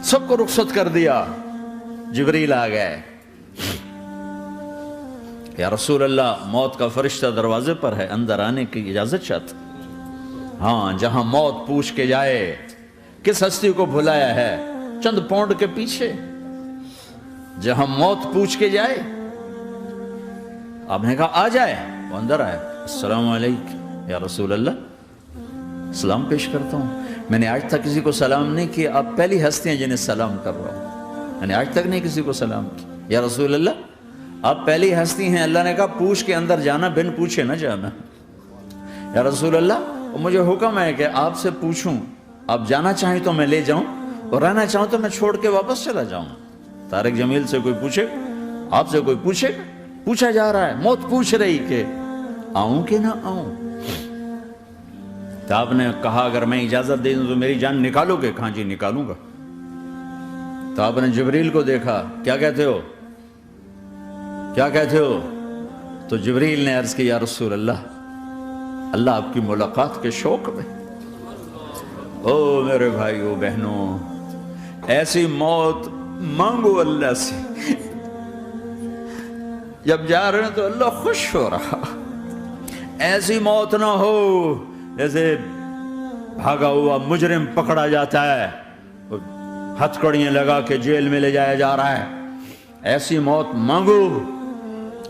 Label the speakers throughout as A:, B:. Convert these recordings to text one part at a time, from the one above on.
A: سب کو رخصت کر دیا. جبریل آ گئے. یا رسول اللہ موت کا فرشتہ دروازے پر ہے, اندر آنے کی اجازت چاہتا. ہاں, جہاں موت پوچھ کے جائے کس ہستی کو بھلایا ہے چند پونڈ کے پیچھے, جہاں موت پوچھ کے جائے. آپ نے کہا آ جائے, وہ اندر آئے. السلام علیکم یا رسول اللہ, سلام پیش کرتا ہوں. میں نے آج تک کسی کو سلام نہیں کیا, آپ پہلی ہستی ہیں جنہیں سلام کر رہا ہوں. میں نے آج تک نہیں کسی کو سلام کیا. یا رسول اللہ آپ پہلی ہستی ہیں. اللہ نے کہا پوچھ کے اندر جانا, بن پوچھے نہ جانا. یا رسول اللہ مجھے حکم ہے کہ آپ سے پوچھوں, آپ جانا چاہیں تو میں لے جاؤں, اور رہنا چاہوں تو میں چھوڑ کے واپس چلا جاؤں. طارق جمیل سے کوئی پوچھے, آپ سے کوئی پوچھے, پوچھا جا رہا ہے, موت پوچھ رہی کہ آؤں کہ نہ آؤں. تو آپ نے کہا اگر میں اجازت دے دوں تو میری جان نکالو گے؟ کہاں جی نکالوں گا. تو آپ نے جبریل کو دیکھا, کیا کہتے ہو, کیا کہتے ہو؟ تو جبریل نے عرض کی یا رسول اللہ, اللہ آپ کی ملاقات کے شوق میں. او میرے بھائیو بہنوں, ایسی موت مانگو اللہ سے. جب جا رہے ہیں تو اللہ خوش ہو رہا. ایسی موت نہ ہو جیسے بھاگا ہوا مجرم پکڑا جاتا ہے, ہتھکڑیاں لگا کے جیل میں لے جایا جا رہا ہے. ایسی موت مانگو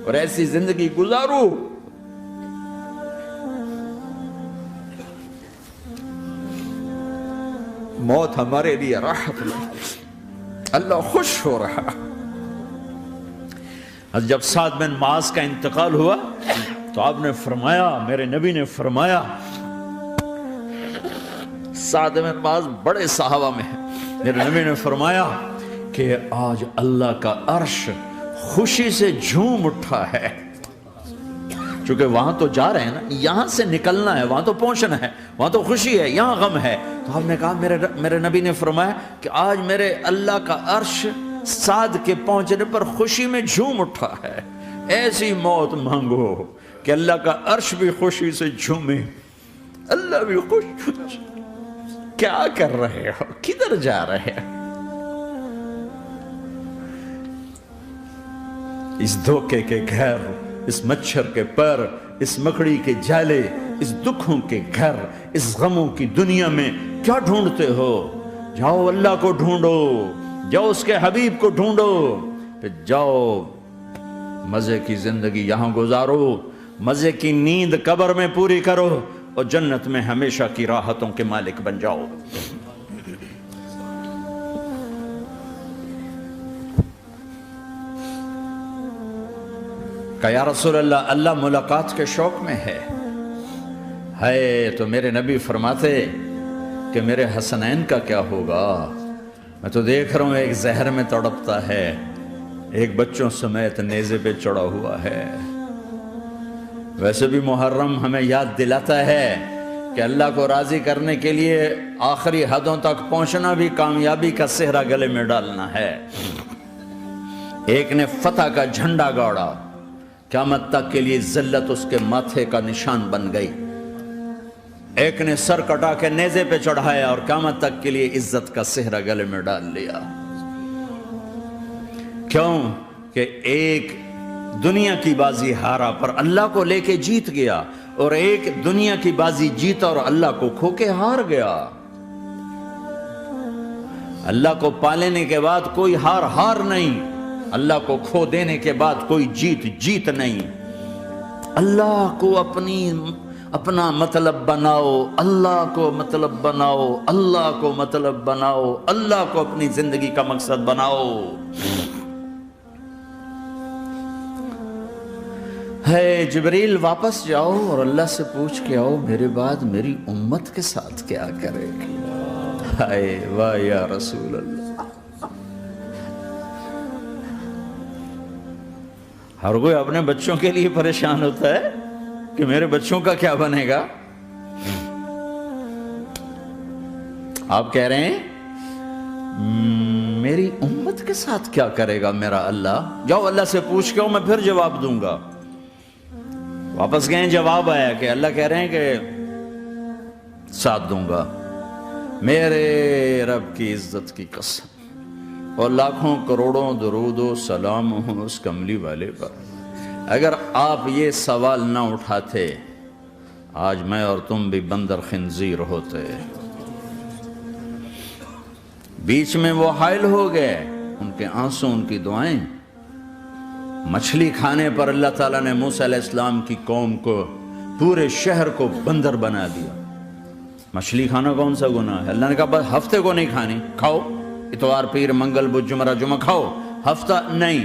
A: اور ایسی زندگی گزارو. موت ہمارے لیے راحت نہیں, اللہ خوش ہو رہا. جب سعد بن معاذ کا انتقال ہوا تو آپ نے فرمایا, میرے نبی نے فرمایا, سعد بن معاذ بڑے صحابہ میں ہیں, میرے نبی نے فرمایا کہ آج اللہ کا عرش خوشی سے جھوم اٹھا ہے. چونکہ وہاں تو جا رہے ہیں نا, یہاں سے نکلنا ہے, وہاں تو پہنچنا ہے, وہاں تو خوشی ہے, یہاں غم ہے. تو آپ نے کہا, میرے نبی نے فرمایا کہ آج میرے اللہ کا عرش سعد کے پہنچنے پر خوشی میں جھوم اٹھا ہے. ایسی موت مانگو کہ اللہ کا عرش بھی خوشی سے جھومے, اللہ بھی خوش. کیا کر رہے ہو, کدھر جا رہے ہو؟ اس دھوکے کے گھر, اس مچھر کے پر, اس مکڑی کے جالے, اس دکھوں کے گھر, اس غموں کی دنیا میں کیا ڈھونڈتے ہو؟ جاؤ اللہ کو ڈھونڈو, جاؤ اس کے حبیب کو ڈھونڈو, پھر جاؤ مزے کی زندگی یہاں گزارو, مزے کی نیند قبر میں پوری کرو, اور جنت میں ہمیشہ کی راحتوں کے مالک بن جاؤ. کہ یا رسول اللہ, اللہ ملاقات کے شوق میں ہے. تو میرے نبی فرماتے کہ میرے حسنین کا کیا ہوگا؟ میں تو دیکھ رہا ہوں ایک زہر میں تڑپتا ہے, ایک بچوں سمیت نیزے پہ چڑھا ہوا ہے. ویسے بھی محرم ہمیں یاد دلاتا ہے کہ اللہ کو راضی کرنے کے لیے آخری حدوں تک پہنچنا بھی کامیابی کا صحرا گلے میں ڈالنا ہے. ایک نے فتح کا جھنڈا گاڑا, قیامت تک کے لیے ذلت اس کے ماتھے کا نشان بن گئی. ایک نے سر کٹا کے نیزے پہ چڑھایا اور قیامت تک کے لیے عزت کا صحرا گلے میں ڈال لیا. کیوں کہ ایک دنیا کی بازی ہارا پر اللہ کو لے کے جیت گیا, اور ایک دنیا کی بازی جیتا اور اللہ کو کھو کے ہار گیا. اللہ کو پالینے کے بعد کوئی ہار نہیں, اللہ کو کھو دینے کے بعد کوئی جیت نہیں. اللہ کو اپنا مطلب بناؤ, اللہ کو مطلب بناؤ, اللہ کو مطلب بناؤ, اللہ کو اپنی زندگی کا مقصد بناؤ. ہے جبریل واپس جاؤ اور اللہ سے پوچھ کے آؤ میرے بعد میری امت کے ساتھ کیا کرے گی. ہائے واہ یا رسول اللہ. ہر کوئی اپنے بچوں کے لیے پریشان ہوتا ہے کہ میرے بچوں کا کیا بنے گا. آپ کہہ رہے ہیں میری امت کے ساتھ کیا کرے گا میرا اللہ. جاؤ اللہ سے پوچھ کے آؤ, میں پھر جواب دوں گا. واپس گئے, جواب آیا کہ اللہ کہہ رہے ہیں کہ ساتھ دوں گا. میرے رب کی عزت کی قسم, اور لاکھوں کروڑوں درود و سلام ہوں اس کملی والے پر۔ اگر آپ یہ سوال نہ اٹھاتے آج میں اور تم بھی بندر خنزیر ہوتے۔ بیچ میں وہ حائل ہو گئے، ان کے آنسو، ان کی دعائیں۔ مچھلی کھانے پر اللہ تعالیٰ نے موسیٰ علیہ السلام کی قوم کو، پورے شہر کو بندر بنا دیا۔ مچھلی کھانا کون سا گناہ ہے؟ اللہ نے کہا بس ہفتے کو نہیں کھانی، کھاؤ، اتوار پیر منگل بدھ جمعہ جمعہ کھاؤ، ہفتہ نہیں۔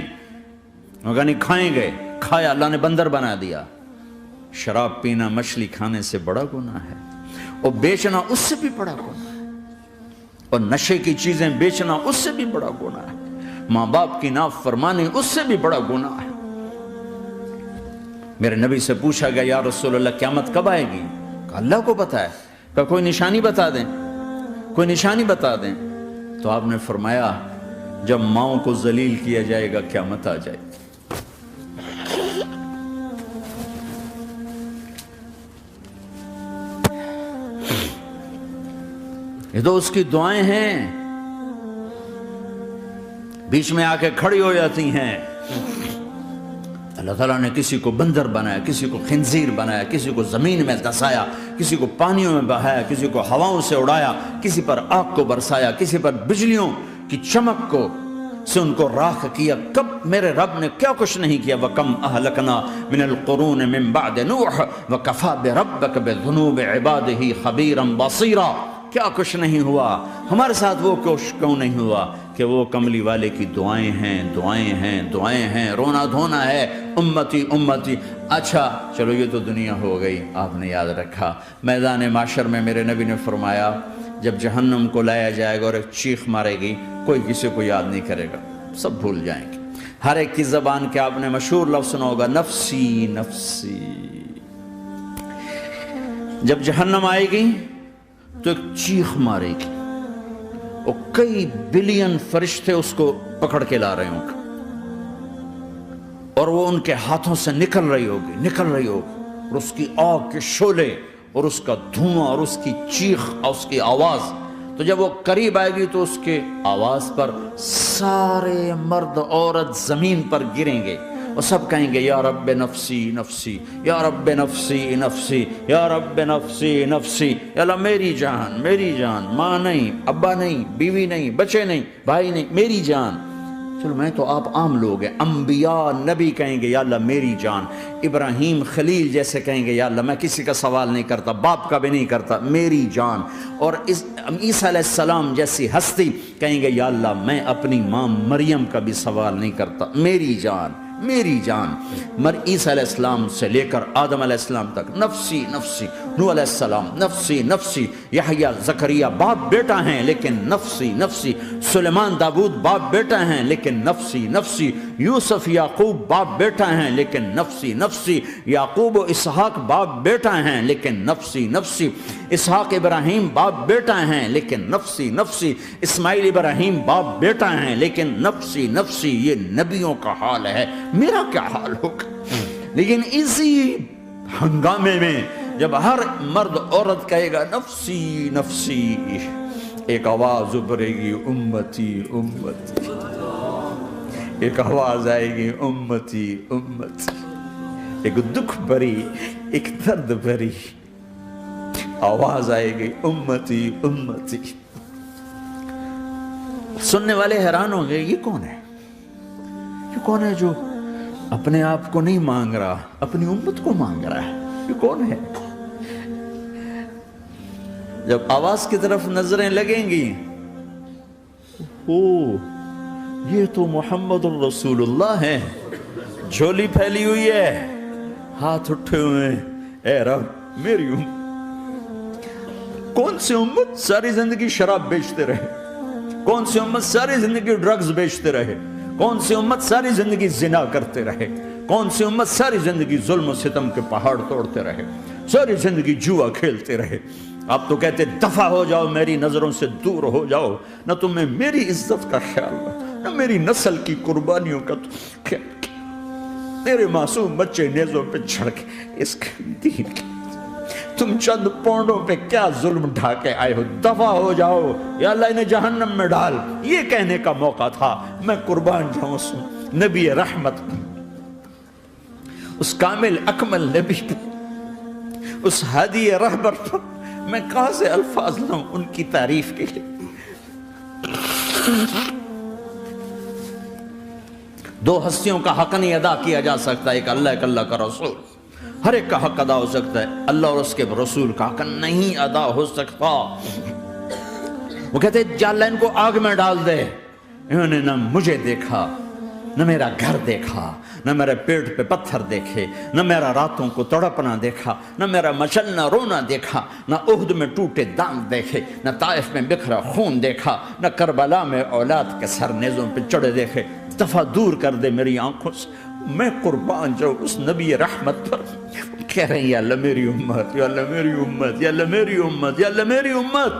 A: وہ کہا نہیں، کھائیں گے، کھایا، اللہ نے بندر بنا دیا۔ شراب پینا مچھلی کھانے سے بڑا گناہ ہے، اور بیچنا اس سے بھی بڑا گناہ ہے، اور نشے کی چیزیں بیچنا اس سے بھی بڑا گناہ ہے، ماں باپ کی نافرمانی اس سے بھی بڑا گناہ ہے۔ میرے نبی سے پوچھا گیا یا رسول اللہ قیامت کب آئے گی؟ کہا اللہ کو پتا ہے۔ کہا کوئی نشانی بتا دیں، کوئی نشانی بتا دیں۔ تو آپ نے فرمایا جب ماؤں کو ذلیل کیا جائے گا قیامت آ جائے گی۔ یہ تو اس کی دعائیں ہیں، بیچ میں آ کے کھڑی ہو جاتی ہیں۔ اللہ تعالیٰ نے کسی کو بندر بنایا، کسی کو خنزیر بنایا، کسی کو زمین میں دسایا، کسی کو پانیوں میں بہایا، کسی کو ہواؤں سے اڑایا، کسی پر آگ کو برسایا، کسی پر بجلیوں کی چمک کو سے ان کو راکھ کیا۔ کب میرے رب نے کیا کچھ نہیں کیا۔ وَكَمْ أَهْلَكْنَا مِنَ الْقُرُونِ مِنْ بَعْدِ نُوحٍ وَكَفَى بِرَبِّكَ بِذُنُوبِ عِبَادِهِ خَبِيرًا بَصِيرًا۔ کیا کچھ نہیں ہوا، ہمارے ساتھ وہ کچھ کیوں نہیں ہوا کہ وہ کملی والے کی دعائیں ہیں، دعائیں ہیں، دعائیں ہیں، رونا دھونا ہے، امتی امتی۔ اچھا چلو یہ تو دنیا ہو گئی، آپ نے یاد رکھا۔ میدان معاشر میں میرے نبی نے فرمایا جب جہنم کو لایا جائے گا اور ایک چیخ مارے گی، کوئی کسی کو یاد نہیں کرے گا، سب بھول جائیں گے۔ ہر ایک کی زبان کے آپ نے مشہور لفظ سنا ہوگا نفسی نفسی۔ جب جہنم آئے گی تو ایک چیخ مارے گی، اور کئی بلین فرشتے اس کو پکڑ کے لا رہے ہوں گے، اور وہ ان کے ہاتھوں سے نکل رہی ہوگی، اور اس کی آگ کے شعلے اور اس کا دھواں اور اس کی چیخ اور اس کی آواز۔ تو جب وہ قریب آئے گی تو اس کے آواز پر سارے مرد عورت زمین پر گریں گے، اور سب کہیں گے یا رب نفسی نفسی، یا رب نفسی نفسی، یا رب نفسی نفسی۔ یا اللہ میری جان، میری جان، ماں نہیں، ابا نہیں، بیوی نہیں، بچے نہیں، بھائی نہیں، میری جان۔ چلو میں تو آپ عام لوگ ہیں، انبیاء نبی کہیں گے یا اللہ میری جان، ابراہیم خلیل جیسے کہیں گے یا اللہ میں کسی کا سوال نہیں کرتا، باپ کا بھی نہیں کرتا، میری جان۔ اور عیسیٰ علیہ السلام جیسی ہستی کہیں گے یا اللہ میں اپنی ماں مریم کا بھی سوال نہیں کرتا، میری جان، میری جان۔ عیسیٰ علیہ السلام سے لے کر آدم علیہ السلام تک نفسی نفسی، نوح علیہ السلام نفسی نفسی، یحییٰ زکریا باپ بیٹا ہیں لیکن نفسی نفسی، سلیمان داؤد باپ بیٹا ہیں لیکن نفسی نفسی، یوسف یعقوب باپ بیٹا ہیں لیکن نفسی نفسی، یعقوب و اسحاق باپ بیٹا ہیں لیکن نفسی نفسی، اسحاق ابراہیم باپ بیٹا ہیں لیکن نفسی نفسی، اسماعیل ابراہیم باپ بیٹا ہیں لیکن نفسی نفسی۔ یہ نبیوں کا حال ہے، میرا کیا حال ہوگا؟ لیکن اسی ہنگامے میں جب ہر مرد عورت کہے گا نفسی نفسی، ایک آواز ابھرے گی امتی امتی، ایک آواز آئے گی امتی امتی، ایک دکھ بھری، ایک درد بھری آواز آئے گی امتی امتی۔ سننے والے حیران ہوں گے یہ کون ہے، یہ کون ہے جو اپنے آپ کو نہیں مانگ رہا، اپنی امت کو مانگ رہا ہے، یہ کون ہے؟ جب آواز کی طرف نظریں لگیں گی، یہ تو محمد الرسول اللہ ہے، جھولی پھیلی ہوئی ہے، ہاتھ اٹھے ہوئے ہیں، اے رب میری امت۔ کون سی امت ساری زندگی شراب بیچتے رہے، کون سی امت ساری زندگی ڈرگز بیچتے رہے، کون سی امت ساری زندگی زنا کرتے رہے، کون سی امت ساری زندگی ظلم و ستم کے پہاڑ توڑتے رہے، ساری زندگی جوا کھیلتے رہے۔ آپ تو کہتے دفع ہو جاؤ، میری نظروں سے دور ہو جاؤ، نہ تمہیں میری عزت کا خیال نہ میری نسل کی قربانیوں کا خیال، میرے معصوم بچے نیزوں پہ چڑھ کے اس دین کی تم چند پونڈوں پہ کیا ظلم ڈھا کے آئے ہو، دفع ہو جاؤ یا اللہ انہیں جہنم میں ڈال، یہ کہنے کا موقع تھا۔ میں قربان جاؤں اس نبی رحمت، اس کامل اکمل نبی پہ، اس ہادی رہبر پر میں کہاں سے الفاظ لاؤں ان کی تعریف کے لیے۔ دو ہستیوں کا حق نہیں ادا کیا جا سکتا، ایک اللہ، ایک اللہ کا رسول۔ ہر ایک کا حق ادا ہو سکتا ہے، اللہ اور اس کے رسول کا حق نہیں ادا ہو سکتا۔ وہ کہتے ہیں یا اللہ ان کو آگ میں ڈال دے۔ انہوں نے نہ مجھے دیکھا، نہ میرا گھر دیکھا، نہ میرے پیٹ پہ پتھر دیکھے، نہ میرا راتوں کو تڑپنا دیکھا، نہ میرا مچلنا رونا دیکھا، نہ احد میں ٹوٹے دانت دیکھے، نہ طائف میں بکھرا خون دیکھا، نہ کربلا میں اولاد کے سر نیزوں پہ چڑھے دیکھے۔ دفعہ دور کر دے میری آنکھوں سے، میں قربان جاؤں اس نبی رحمت پر۔ کہہ رہے ہیں یا اللہ میری امت، یا اللہ میری امت، یا اللہ میری امت، یا اللہ میری امت،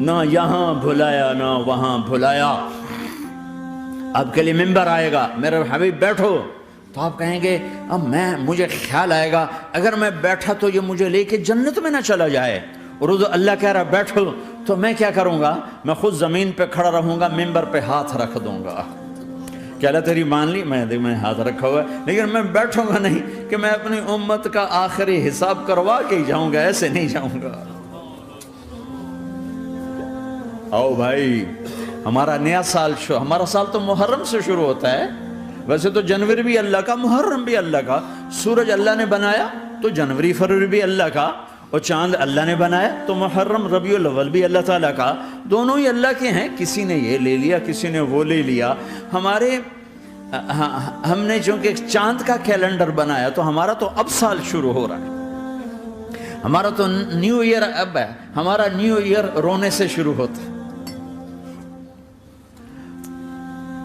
A: نہ یہاں بھلایا نہ وہاں بھلایا۔ آپ کے لیے ممبر آئے گا، میرے حبیب بیٹھو، تو آپ کہیں گے اب مجھے خیال آئے گا اگر میں بیٹھا تو یہ مجھے لے کے جنت میں نہ چلا جائے، اور اللہ کہہ رہا بیٹھو تو میں کیا کروں گا؟ میں خود زمین پہ کھڑا رہوں گا، ممبر پہ ہاتھ رکھ دوں گا کہ اللہ تیری مان لی، میں ہاتھ رکھا ہوا ہے، لیکن میں بیٹھوں گا نہیں کہ میں اپنی امت کا آخری حساب کروا کے ہی جاؤں گا، ایسے نہیں جاؤں گا۔ آؤ بھائی، ہمارا نیا سال ہمارا سال تو محرم سے شروع ہوتا ہے، ویسے تو جنوری بھی اللہ کا، محرم بھی اللہ کا، سورج اللہ نے بنایا تو جنوری فروری بھی اللہ کا، اور چاند اللہ نے بنایا تو محرم ربیع الاول بھی اللہ تعالیٰ کا، دونوں ہی اللہ کے ہیں۔ کسی نے یہ لے لیا، کسی نے وہ لے لیا۔ ہم نے چونکہ چاند کا کیلنڈر بنایا تو ہمارا تو اب سال شروع ہو رہا ہے، ہمارا تو نیو ایئر اب ہے، ہمارا نیو ایئر رونے سے شروع ہوتا ہے۔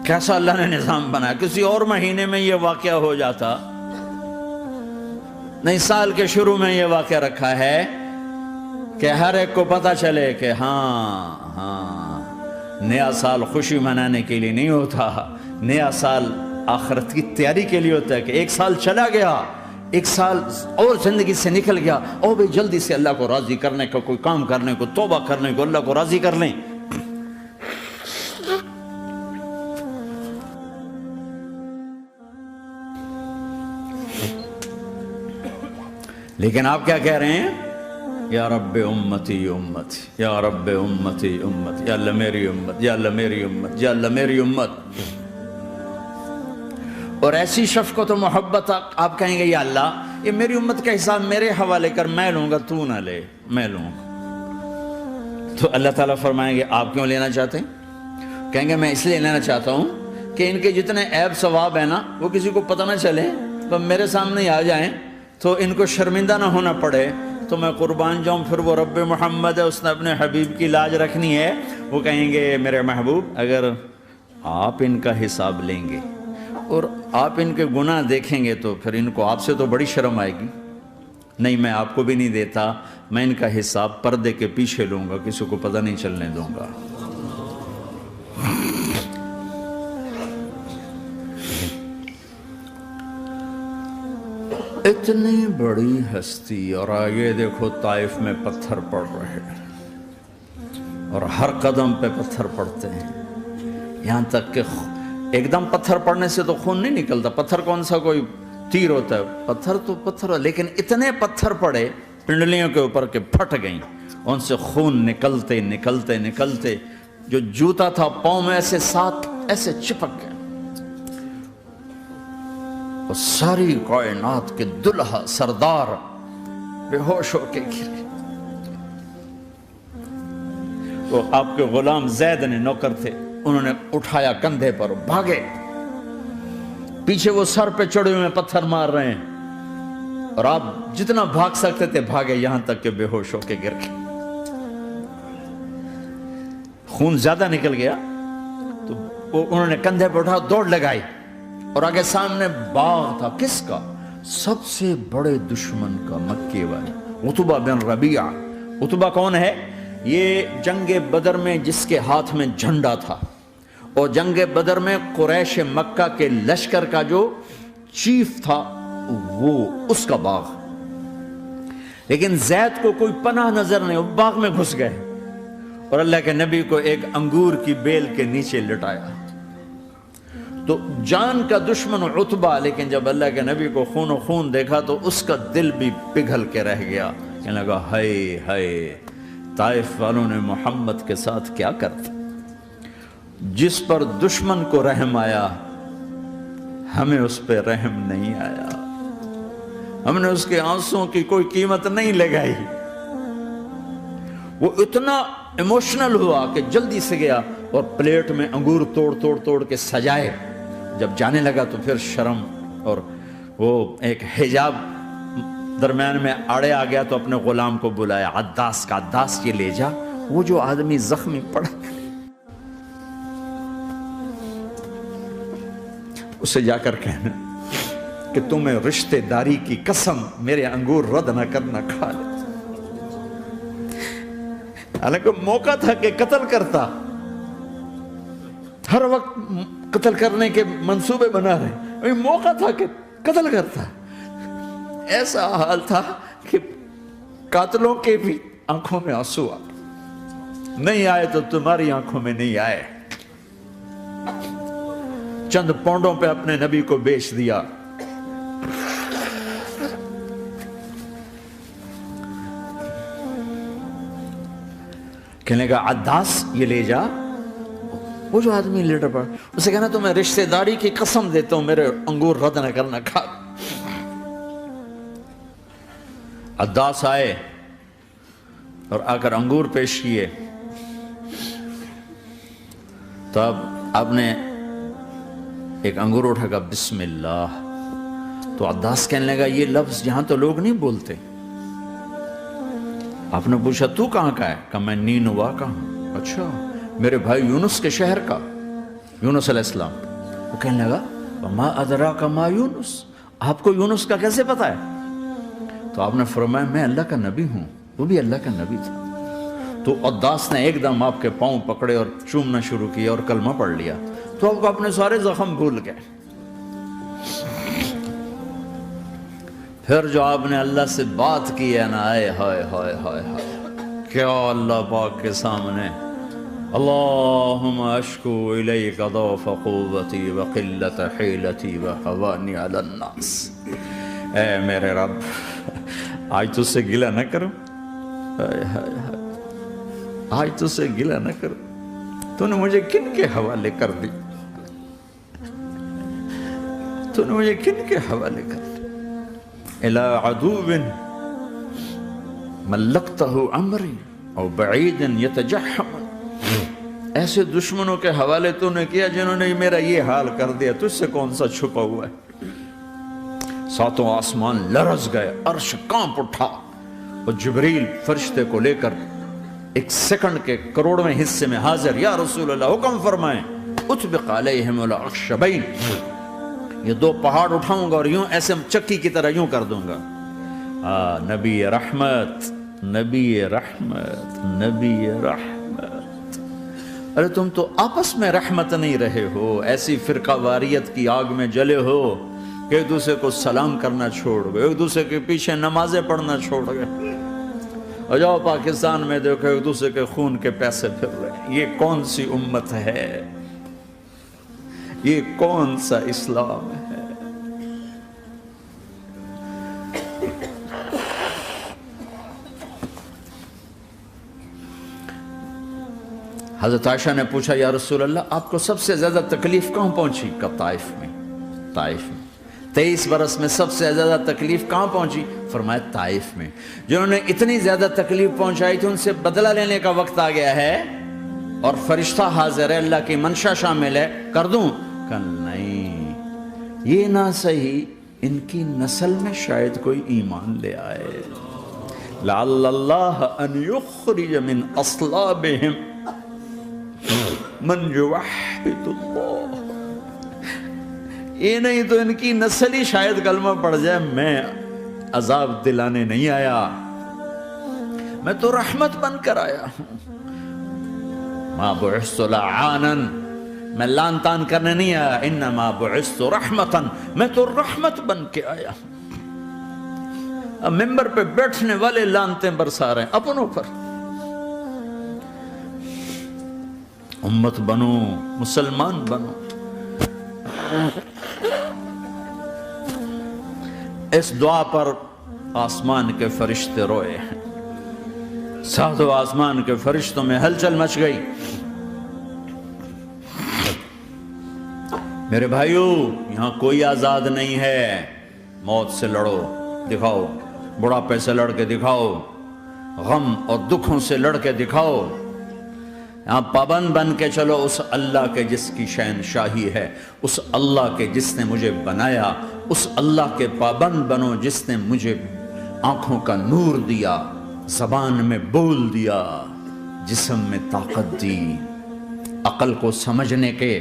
A: کیسا اللہ نے نظام بنایا، کسی اور مہینے میں یہ واقعہ ہو جاتا، نہیں سال کے شروع میں یہ واقعہ رکھا ہے کہ ہر ایک کو پتہ چلے کہ ہاں نیا سال خوشی منانے کے لیے نہیں ہوتا، نیا سال آخرت کی تیاری کے لیے ہوتا ہے کہ ایک سال چلا گیا، ایک سال اور زندگی سے نکل گیا، اور بھی جلدی سے اللہ کو راضی کرنے کا کوئی کام کرنے کو، توبہ کرنے کو، اللہ کو راضی کر لیں۔ لیکن آپ کیا کہہ رہے ہیں؟ یا رب امتی امتی، یا رب امتی امتی، یا اللہ میری امت، یا اللہ میری امت، یا اللہ میری امت۔ اور ایسی شفقت و محبت آپ کہیں گے یا اللہ یہ میری امت کا حساب میرے حوالے کر، میں لوں گا، تو نہ لے، میں لوں گا۔ تو اللہ تعالیٰ فرمائیں گے آپ کیوں لینا چاہتے ہیں؟ کہیں گے میں اس لیے لینا چاہتا ہوں کہ ان کے جتنے عیب ثواب ہیں نا وہ کسی کو پتہ نہ چلے، تو میرے سامنے آ جائیں تو ان کو شرمندہ نہ ہونا پڑے، تو میں قربان جاؤں۔ پھر وہ رب محمد ہے، اس نے اپنے حبیب کی لاج رکھنی ہے، وہ کہیں گے میرے محبوب اگر آپ ان کا حساب لیں گے اور آپ ان کے گناہ دیکھیں گے تو پھر ان کو آپ سے تو بڑی شرم آئے گی، نہیں میں آپ کو بھی نہیں دیتا، میں ان کا حساب پردے کے پیچھے لوں گا، کسی کو پتہ نہیں چلنے دوں گا۔ اتنی بڑی ہستی، اور آگے دیکھو طائف میں پتھر پڑ رہے ہیں، اور ہر قدم پہ پتھر پڑتے ہیں، یہاں تک کہ ایک دم پتھر پڑنے سے تو خون نہیں نکلتا، پتھر کون سا کوئی تیر ہوتا ہے، پتھر تو پتھر، لیکن اتنے پتھر پڑے پنڈلیوں کے اوپر کہ پھٹ گئیں، ان سے خون نکلتے نکلتے نکلتے جو جوتا تھا پاؤں میں ایسے ساتھ ایسے چپک گیا، اور ساری کائنات کے دلہا سردار بے ہوش ہو کے گرے۔ تو آپ کے غلام زید نے نوکر تھے، انہوں نے اٹھایا کندھے پر، بھاگے، پیچھے وہ سر پہ چڑھے ہوئے پتھر مار رہے ہیں، اور آپ جتنا بھاگ سکتے تھے بھاگے، یہاں تک کہ بے ہوش ہو کے گر گئے۔ خون زیادہ نکل گیا تو انہوں نے کندھے پہ اٹھا دوڑ لگائی، اور آگے سامنے باغ تھا، کس کا؟ سب سے بڑے دشمن کا، مکے والے عتبہ بن ربیعہ۔ عتبہ کون ہے؟ یہ جنگ بدر میں جس کے ہاتھ میں جھنڈا تھا، اور جنگ بدر میں قریش مکہ کے لشکر کا جو چیف تھا وہ اس کا باغ، لیکن زید کو کوئی پناہ نظر نہیں، وہ باغ میں گھس گئے اور اللہ کے نبی کو ایک انگور کی بیل کے نیچے لٹایا۔ تو جان کا دشمن عتبہ، لیکن جب اللہ کے نبی کو خون و خون دیکھا تو اس کا دل بھی پگھل کے رہ گیا، کہنے لگا ہائے ہائے، طائف والوں نے محمد کے ساتھ کیا کرتا۔ جس پر دشمن کو رحم آیا ہمیں اس پہ رحم نہیں آیا، ہم نے اس کے آنسوں کی کوئی قیمت نہیں لگائی۔ وہ اتنا ایموشنل ہوا کہ جلدی سے گیا اور پلیٹ میں انگور توڑ کے سجائے۔ جب جانے لگا تو پھر شرم اور وہ ایک حجاب درمیان میں آڑے آ گیا، تو اپنے غلام کو بلایا، عداس کا، عداس یہ لے جا وہ جو آدمی زخمی پڑا، اسے جا کر کہنا کہ تمہیں رشتے داری کی قسم میرے انگور رد نہ کرنا، کھا لے۔ حالانکہ موقع تھا کہ قتل کرتا، ہر وقت قتل کرنے کے منصوبے بنا رہے، موقع تھا کہ قتل کرتا۔ ایسا حال تھا کہ قاتلوں کے بھی آنکھوں میں آنسو آ نہیں آئے تو تمہاری آنکھوں میں نہیں آئے۔ چند پونڈوں پہ اپنے نبی کو بیچ دیا۔ کہنے کا عداس یہ لے جا، وہ جو آدمی لیٹر پڑا، اسے کہنا تو میں رشتہ داری کی قسم دیتا ہوں میرے انگور رد نہ کرنا، کھا۔ عداس آئے اور آ کر انگور پیش کیے، تو اب آپ نے ایک انگور اٹھا کر بسم اللہ، تو عداس کہنے لگا یہ لفظ یہاں تو لوگ نہیں بولتے۔ آپ نے پوچھا تو کہاں کا ہے؟ کہا میں نینوا کا ہوں۔ اچھا، میرے بھائی یونس کے شہر کا، یونس علیہ السلام۔ وہ کہنے لگا وما ادراک ما یونس، آپ کو یونس کا کیسے پتا ہے؟ تو آپ نے فرمایا میں اللہ کا نبی ہوں، وہ بھی اللہ کا نبی تھا۔ تو عداس نے ایک دم آپ کے پاؤں پکڑے اور چومنا شروع کیا اور کلمہ پڑھ لیا، تو آپ کو اپنے سارے زخم بھول گئے۔ پھر جو آپ نے اللہ سے بات کی ہے نا، آئے ہائے ہائے ہائے ہائے، کیا اللہ پاک کے سامنے اللہم اشکو الیک ضعف قوتی وقلت حیلتی وحوانی علی الناس، اے میرے رب آج تجھ سے گلہ نہ کروں، آج تجھ سے گلہ نہ کروں، تو نے مجھے کن کے حوالے کر دی، تو نے مجھے کن کے حوالے کر دی، الى عدو ملکتہ عمری او بعید یتجحم، ایسے دشمنوں کے حوالے تو نے کیا جنہوں نے میرا یہ حال کر دیا، تجھ سے کون سا چھپا ہوا ہے۔ ساتوں آسمان لرز گئے، عرش کانپ اٹھا، اور جبریل فرشتے کو لے کر ایک سیکنڈ کے کروڑویں حصے میں حاضر، یا رسول اللہ حکم فرمائیں اطبق علیہم الاخشبین، یہ دو پہاڑ اٹھاؤں گا اور یوں ایسے چکی کی طرح یوں کر دوں گا۔ نبی رحمت، نبی رحمت، نبی رحمت، ارے تم تو آپس میں رحمت نہیں رہے ہو، ایسی فرقہ واریت کی آگ میں جلے ہو کہ ایک دوسرے کو سلام کرنا چھوڑ گئے، ایک دوسرے کے پیچھے نمازیں پڑھنا چھوڑ گئے، اور جاؤ پاکستان میں دیکھو ایک دوسرے کے خون کے پیسے پھر رہے ہیں۔ یہ کون سی امت ہے؟ یہ کون سا اسلام ہے؟ حضرت عائشہ نے پوچھا یا رسول اللہ آپ کو سب سے زیادہ تکلیف کہاں پہنچی؟ کہا طائف میں، طائف میں۔ 23 برس میں سب سے زیادہ تکلیف کہاں پہنچی؟ فرمایا طائف میں۔ جنہوں نے اتنی زیادہ تکلیف پہنچائی تھی ان سے بدلہ لینے کا وقت آ گیا ہے، اور فرشتہ حاضر ہے، اللہ کی منشا شامل ہے، کر دوں؟ کہ نہیں، یہ نہ صحیح، ان کی نسل میں شاید کوئی ایمان لے آئے، لعل اللہ ان یخرج من اصلابہم من یوحد اللہ، یہ نہیں تو ان کی نسل ہی شاید کلمہ پڑھ جائے۔ میں عذاب دلانے نہیں آیا، میں تو رحمت بن کر آیا ہوں، ما بعثت لعانا، میں لان تان کرنے نہیں آیا، انما بعثت رحمتا، میں تو رحمت بن کے آیا ہوں۔ اب ممبر پہ بیٹھنے والے لانتیں برسا رہے ہیں اپنوں پر. امت بنو، مسلمان بنو. اس دعا پر آسمان کے فرشتے روئے ہیں. ساتوں آسمان کے فرشتوں میں ہلچل مچ گئی. میرے بھائیو، یہاں کوئی آزاد نہیں ہے. موت سے لڑو، دکھاؤ. بڑھاپے سے لڑ کے دکھاؤ. غم اور دکھوں سے لڑ کے دکھاؤ. یہاں پابند بن کے چلو اس اللہ کے جس کی شہنشاہی ہے، اس اللہ کے جس نے مجھے بنایا. اس اللہ کے پابند بنو جس نے مجھے آنکھوں کا نور دیا، زبان میں بول دیا، جسم میں طاقت دی، عقل کو سمجھنے کے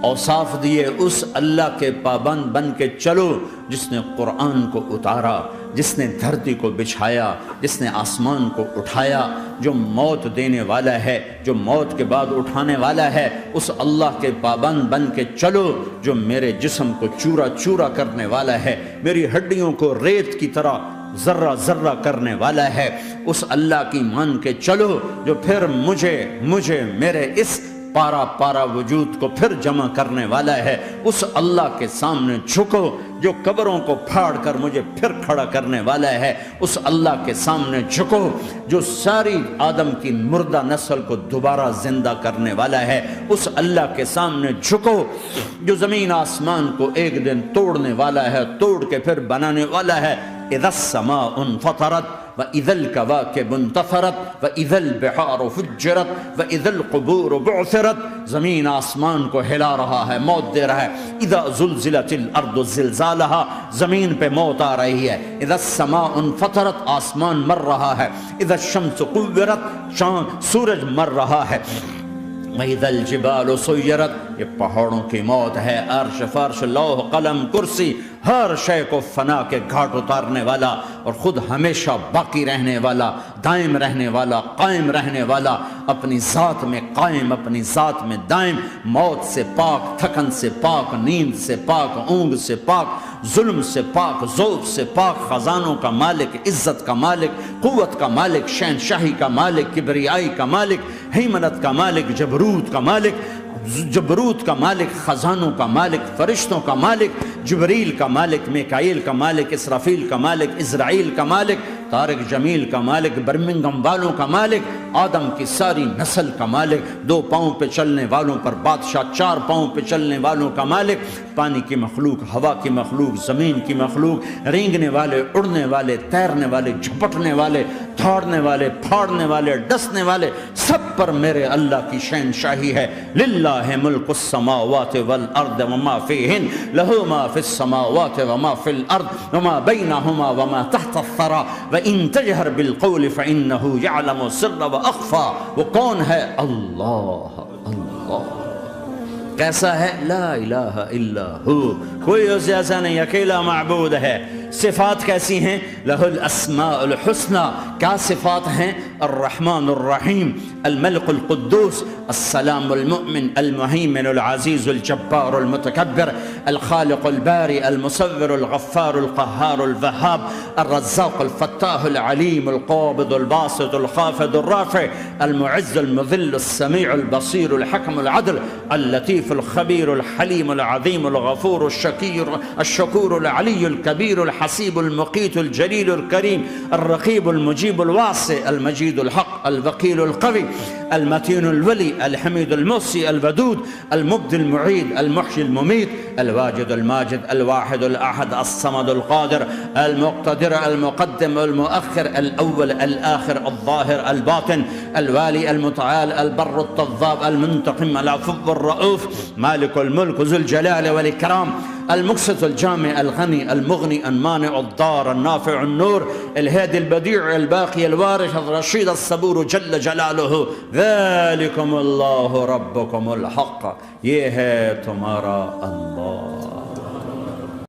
A: اوصاف دیے. اس اللہ کے پابند بن کے چلو جس نے قرآن کو اتارا، جس نے دھرتی کو بچھایا، جس نے آسمان کو اٹھایا، جو موت دینے والا ہے، جو موت کے بعد اٹھانے والا ہے. اس اللہ کے پابند بن کے چلو جو میرے جسم کو چورا چورا کرنے والا ہے، میری ہڈیوں کو ریت کی طرح ذرہ ذرہ کرنے والا ہے. اس اللہ کی مان کے چلو جو پھر مجھے میرے اس پارا پارا وجود کو پھر جمع کرنے والا ہے. اس اللہ کے سامنے جھکو جو قبروں کو پھاڑ کر مجھے پھر کھڑا کرنے والا ہے. اس اللہ کے سامنے جھکو جو ساری آدم کی مردہ نسل کو دوبارہ زندہ کرنے والا ہے. اس اللہ کے سامنے جھکو جو زمین آسمان کو ایک دن توڑنے والا ہے، توڑ کے پھر بنانے والا ہے. اذا السماء انفطرت وَإِذَا الْكَوَاكِبُ انْتَثَرَتْ وَإِذَا الْبِحَارُ فُجِّرَتْ وَإِذَا الْقُبُورُ بُعْثِرَتْ. زمین آسمان کو ہلا رہا ہے، موت دے رہا ہے. اذا زلزلت الارض زلزالها، زمین پہ موت آ رہی ہے. اذا السماء انفطرت، آسمان مر رہا ہے. اذا الشمس قُوِّرَتْ، سورج مر رہا ہے. وَإِذَا الْجِبَالُ سُيِّرَتْ، یہ پہاڑوں کی موت ہے. عرش فرش لوح قلم کرسی، ہر شے کو فنا کے گھاٹ اتارنے والا اور خود ہمیشہ باقی رہنے والا، دائم رہنے والا، قائم رہنے والا، اپنی ذات میں قائم، اپنی ذات میں دائم، موت سے پاک، تھکن سے پاک، نیند سے پاک، اونگ سے پاک، ظلم سے پاک، ذوق سے پاک، خزانوں کا مالک، عزت کا مالک، قوت کا مالک، شہنشاہی کا مالک، کبریائی کا مالک، ہیمنت کا مالک، جبروت کا مالک، خزانوں کا مالک، فرشتوں کا مالک، جبریل کا مالک، میکائیل کا مالک، اسرافیل کا مالک، اسرائیل کا مالک، طارق جمیل کا مالک، برمنگم والوں کا مالک، آدم کی ساری نسل کا مالک، 2 پاؤں پہ چلنے والوں پر بادشاہ، 4 پاؤں پہ چلنے والوں کا مالک، پانی کی مخلوق، ہوا کی مخلوق، زمین کی مخلوق، رینگنے والے، اڑنے والے، تیرنے والے، جھپٹنے والے، دھاڑنے والے، پھاڑنے والے، ڈسنے والے، سب پر میرے اللہ کی شہنشاہی ہے. للہ ملک السماوات والارض وما فیہن، لہو ما فی السماوات وما فی الارض وما بینہما وما تحت الثری وان تجہر بالقول فانہ یعلم السر واخفی. وہ کون ہے؟ اللہ. اللہ کیسا ہے؟ لا الہ الا ہو، کوئی اس جیسا نہیں، اکیلا معبود ہے. صفات کیسی ہیں؟ لہ الاسماء الحسنى. کیا صفات ہیں؟ الرحمن الرحیم، الملک القدوس، السلام المؤمن، المہیمن العزیز الجبار المتکبر، الخالق الباری المصور الغفار القہار الوہاب، الرزاق الفتاح العلیم القابض الباسط الخافض الرافع، المعز المذل السمیع البصیر الحکم العدل، اللطیف الخبیر الحلیم العظیم الغفور الشکور العلی الکبیر الحسیب المقیت الجلیل الکریم، الرقیب المجیب الواسع، المجید الحق، الوکیل القوی، المتین الولی، الحمید المحصی، الودود، المبدی المعید، المحیی الممیت، الواجد الماجد، الواحد الأحد، الصمد القادر، المقتدر، المقدم، المؤخر، الأول، الآخر، الظاهر، الباطن، الوالي، المتعال، البر التواب، المنتقم، العفو الرؤوف، مالك الملك ذو الجلال والإكرام، المقسط الجامع الغني المغني المانع الضار النافع النور، الهادي البديع الباقي الوارث الرشيد الصبور جل جلاله. ذلكم اللہ ربکم الحق، یہ ہے تمہارا اللہ.